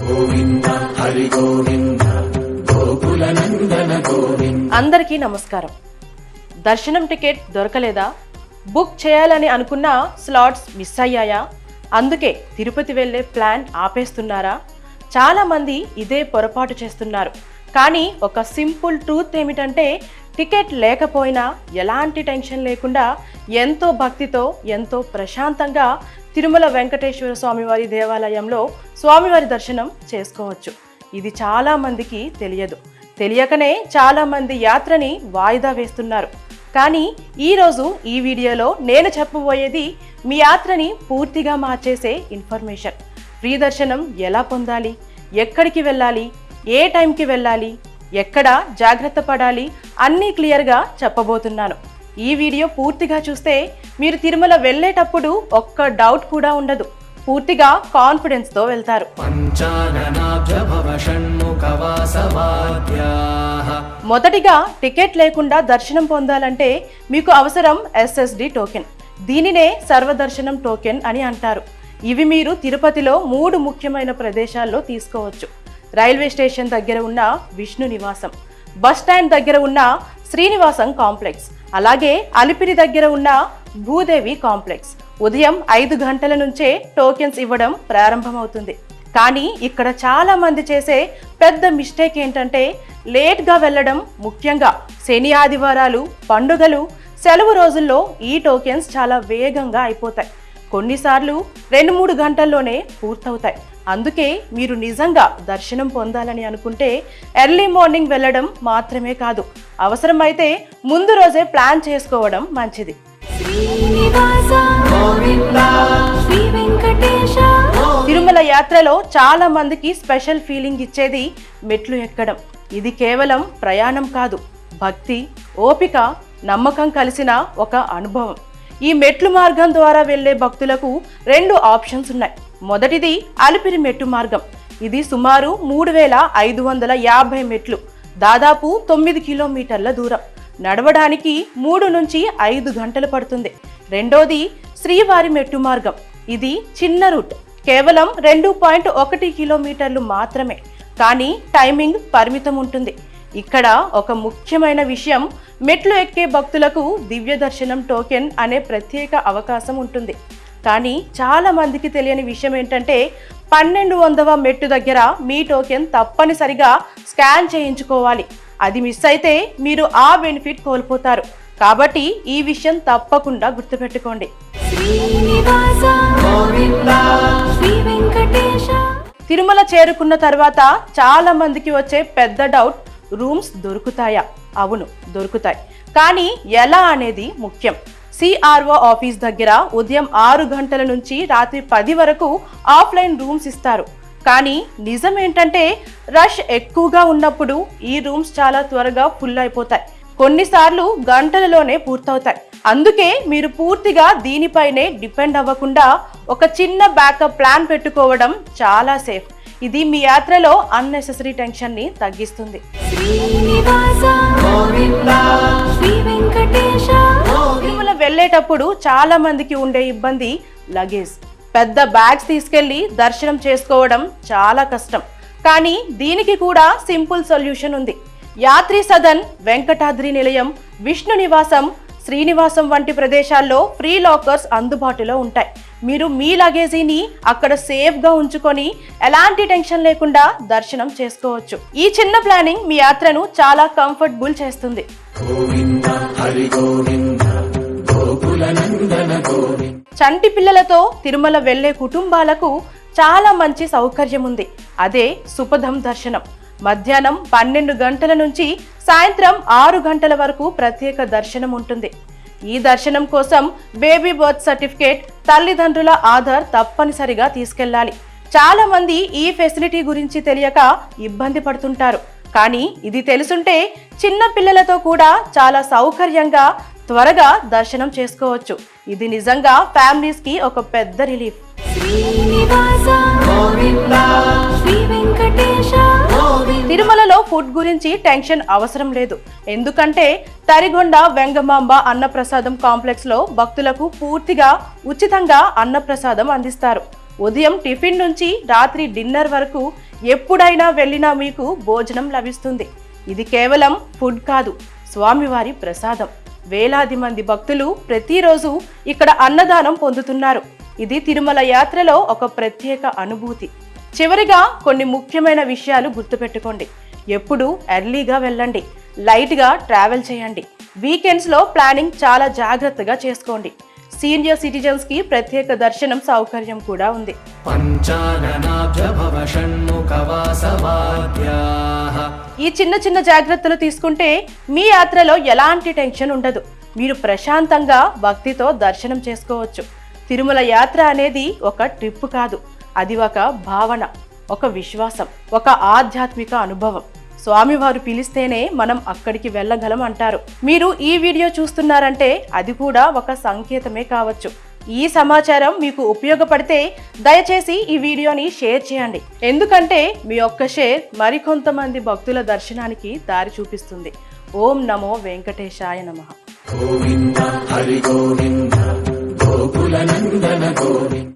గోవింద హరి గోవింద గోకుల నందన గోవింద. అందరికీ నమస్కారం. దర్శనం టికెట్ దొరకలేదా? బుక్ చేయాలని అనుకున్న స్లాట్స్ మిస్ అయ్యాయా? అందుకే తిరుపతి వెళ్ళే ప్లాన్ ఆపేస్తున్నారా? చాలామంది ఇదే పొరపాటు చేస్తున్నారు. కానీ ఒక సింపుల్ ట్రూత్ ఏమిటంటే, టికెట్ లేకపోయినా ఎలాంటి టెన్షన్ లేకుండా ఎంతో భక్తితో ఎంతో ప్రశాంతంగా తిరుమల వెంకటేశ్వర స్వామివారి దేవాలయంలో స్వామివారి దర్శనం చేసుకోవచ్చు. ఇది చాలామందికి తెలియదు. తెలియకనే చాలామంది యాత్రని వాయిదా వేస్తున్నారు. కానీ ఈరోజు ఈ వీడియోలో నేను చెప్పబోయేది మీ యాత్రని పూర్తిగా మార్చేసే ఇన్ఫర్మేషన్. ఫ్రీ దర్శనం ఎలా పొందాలి, ఎక్కడికి వెళ్ళాలి, ఏ టైంకి వెళ్ళాలి, ఎక్కడ జాగ్రత్త పడాలి అన్నీ క్లియర్గా చెప్పబోతున్నాను. ఈ వీడియో పూర్తిగా చూస్తే మీరు తిరుమల వెళ్ళేటప్పుడు ఒక్క డౌట్ కూడా ఉండదు. పూర్తిగా కాన్ఫిడెన్స్తో వెళ్తారు. మొదటిగా టికెట్ లేకుండా దర్శనం పొందాలంటే మీకు అవసరం SSD టోకెన్. దీనినే సర్వదర్శనం టోకెన్ అని అంటారు. ఇవి మీరు తిరుపతిలో 3 ముఖ్యమైన ప్రదేశాల్లో తీసుకోవచ్చు. రైల్వే స్టేషన్ దగ్గర ఉన్న విష్ణు నివాసం, బస్ స్టాండ్ దగ్గర ఉన్న శ్రీనివాసం కాంప్లెక్స్, అలాగే అలిపిరి దగ్గర ఉన్న భూదేవి కాంప్లెక్స్. ఉదయం 5 గంటల నుంచే టోకెన్స్ ఇవ్వడం ప్రారంభమవుతుంది. కానీ ఇక్కడ చాలా మంది చేసే పెద్ద మిస్టేక్ ఏంటంటే, లేట్గా వెళ్ళడం. ముఖ్యంగా శని ఆదివారాలు, పండుగలు, సెలవు రోజుల్లో ఈ టోకెన్స్ చాలా వేగంగా అయిపోతాయి. కొన్నిసార్లు 2-3 గంటల్లోనే పూర్తవుతాయి. అందుకే మీరు నిజంగా దర్శనం పొందాలని అనుకుంటే ఎర్లీ మార్నింగ్ వెళ్ళడం మాత్రమే కాదు, అవసరమైతే ముందు రోజే ప్లాన్ చేసుకోవడం మంచిది. తిరుమల యాత్రలో చాలా మందికి స్పెషల్ ఫీలింగ్ ఇచ్చేది మెట్లు ఎక్కడం. ఇది కేవలం ప్రయాణం కాదు, భక్తి, ఓపిక, నమ్మకం కలిసిన ఒక అనుభవం. ఈ మెట్లు మార్గం ద్వారా వెళ్లే భక్తులకు 2 ఆప్షన్స్ ఉన్నాయి. మొదటిది అలిపిరి మెట్టు మార్గం. ఇది సుమారు 3550 మెట్లు, దాదాపు 9 కిలోమీటర్ల దూరం. నడవడానికి 3 నుంచి 5 గంటలు పడుతుంది. రెండోది శ్రీవారి మెట్టు మార్గం. ఇది చిన్న రూట్, కేవలం 2.1 కిలోమీటర్లు మాత్రమే. కానీ టైమింగ్ పరిమితం ఉంటుంది. ఇక్కడ ఒక ముఖ్యమైన విషయం, మెట్లు ఎక్కే భక్తులకు దివ్య దర్శనం టోకెన్ అనే ప్రత్యేక అవకాశం ఉంటుంది. కానీ చాలా మందికి తెలియని విషయం ఏంటంటే, 1200వ మెట్టు దగ్గర మీ టోకెన్ తప్పనిసరిగా స్కాన్ చేయించుకోవాలి. అది మిస్ అయితే మీరు ఆ బెనిఫిట్ కోల్పోతారు. కాబట్టి ఈ విషయం తప్పకుండా గుర్తుపెట్టుకోండి. తిరుమల చేరుకున్న తర్వాత చాలా మందికి వచ్చే పెద్ద డౌట్, రూమ్స్ దొరుకుతాయా? అవును, దొరుకుతాయి. కానీ ఎలా అనేది ముఖ్యం. CRO ఆఫీస్ దగ్గర ఉదయం 6 గంటల నుంచి రాత్రి 10 వరకు ఆఫ్లైన్ రూమ్స్ ఇస్తారు. కానీ నిజం ఏంటంటే, రష్ ఎక్కువగా ఉన్నప్పుడు ఈ రూమ్స్ చాలా త్వరగా ఫుల్ అయిపోతాయి. కొన్నిసార్లు గంటలలోనే పూర్తవుతాయి. అందుకే మీరు పూర్తిగా దీనిపైనే డిపెండ్ అవ్వకుండా ఒక చిన్న బ్యాకప్ ప్లాన్ పెట్టుకోవడం చాలా సేఫ్. ఇది మీ యాత్రలో అన్నెసెసరీ టెన్షన్ ని తగ్గిస్తుంది. తిరుమల వెళ్ళేటప్పుడు చాలా మందికి ఉండే ఇబ్బంది లగేజ్. పెద్ద బ్యాగ్స్ తీసుకెళ్లి దర్శనం చేసుకోవడం చాలా కష్టం. కానీ దీనికి కూడా సింపుల్ సొల్యూషన్ ఉంది. యాత్రి సదన్, వెంకటాద్రి నిలయం, విష్ణు నివాసం, శ్రీనివాసం వంటి ప్రదేశాల్లో ఫ్రీ లాకర్స్ అందుబాటులో ఉంటాయి. మీరు మీ లగేజీని అక్కడ సేఫ్గా ఉంచుకొని ఎలాంటి టెన్షన్ లేకుండా దర్శనం చేసుకోవచ్చు. ఈ చిన్న ప్లానింగ్ మీ యాత్రను చాలా కంఫర్టబుల్ చేస్తుంది. చంటి పిల్లలతో తిరుమల వెళ్లే కుటుంబాలకు చాలా మంచి సౌకర్యం ఉంది. అదే సుపథం దర్శనం. మధ్యాహ్నం 12 గంటల నుంచి సాయంత్రం 6 గంటల వరకు ప్రత్యేక దర్శనం ఉంటుంది. ఈ దర్శనం కోసం బేబీ బర్త్ సర్టిఫికేట్, తల్లిదండ్రుల ఆధార్ తప్పనిసరిగా తీసుకెళ్లాలి. చాలా మంది ఈ ఫెసిలిటీ గురించి తెలియక ఇబ్బంది పడుతుంటారు. కానీ ఇది తెలుసుంటే చిన్న పిల్లలతో కూడా చాలా సౌకర్యంగా త్వరగా దర్శనం చేసుకోవచ్చు. ఇది నిజంగా ఫ్యామిలీస్ కి ఒక పెద్ద రిలీఫ్. తిరుమలలో ఫుడ్ గురించి టెన్షన్ అవసరం లేదు. ఎందుకంటే తరిగొండ వెంగమాంబ అన్నప్రసాదం కాంప్లెక్స్ లో భక్తులకు పూర్తిగా ఉచితంగా అన్నప్రసాదం అందిస్తారు. ఉదయం టిఫిన్ నుంచి రాత్రి డిన్నర్ వరకు ఎప్పుడైనా వెళ్ళినా మీకు భోజనం లభిస్తుంది. ఇది కేవలం ఫుడ్ కాదు, స్వామివారి ప్రసాదం. వేలాది మంది భక్తులు ప్రతిరోజు ఇక్కడ అన్నదానం పొందుతున్నారు. ఇది తిరుమల యాత్రలో ఒక ప్రత్యేక అనుభూతి. చివరిగా కొన్ని ముఖ్యమైన విషయాలు గుర్తుపెట్టుకోండి. ఎప్పుడు ఎర్లీగా వెళ్ళండి, లైట్గా ట్రావెల్ చేయండి. వీకెండ్స్లో ప్లానింగ్ చాలా జాగ్రత్తగా చేసుకోండి. సీనియర్ సిటిజన్స్ కి ప్రత్యేక దర్శనం సౌకర్యం కూడా ఉంది. ఈ చిన్న చిన్న జాగ్రత్తలు తీసుకుంటే మీ యాత్రలో ఎలాంటి టెన్షన్ ఉండదు. మీరు ప్రశాంతంగా భక్తితో దర్శనం చేసుకోవచ్చు. తిరుమల యాత్ర అనేది ఒక ట్రిప్ కాదు, అది ఒక భావన, ఒక విశ్వాసం, ఒక ఆధ్యాత్మిక అనుభవం. స్వామివారు పిలిస్తేనే మనం అక్కడికి వెళ్ళగలం అంటారు. మీరు ఈ వీడియో చూస్తున్నారంటే అది కూడా ఒక సంకేతమే కావచ్చు. ఈ సమాచారం మీకు ఉపయోగపడితే దయచేసి ఈ వీడియోని షేర్ చేయండి. ఎందుకంటే మీ ఒక్క షేర్ మరికొంతమంది భక్తుల దర్శనానికి దారి చూపిస్తుంది. ఓం నమో వెంకటేశాయ నమః. గోవింద హరి గోవింద గోకుల నందన గోవింద.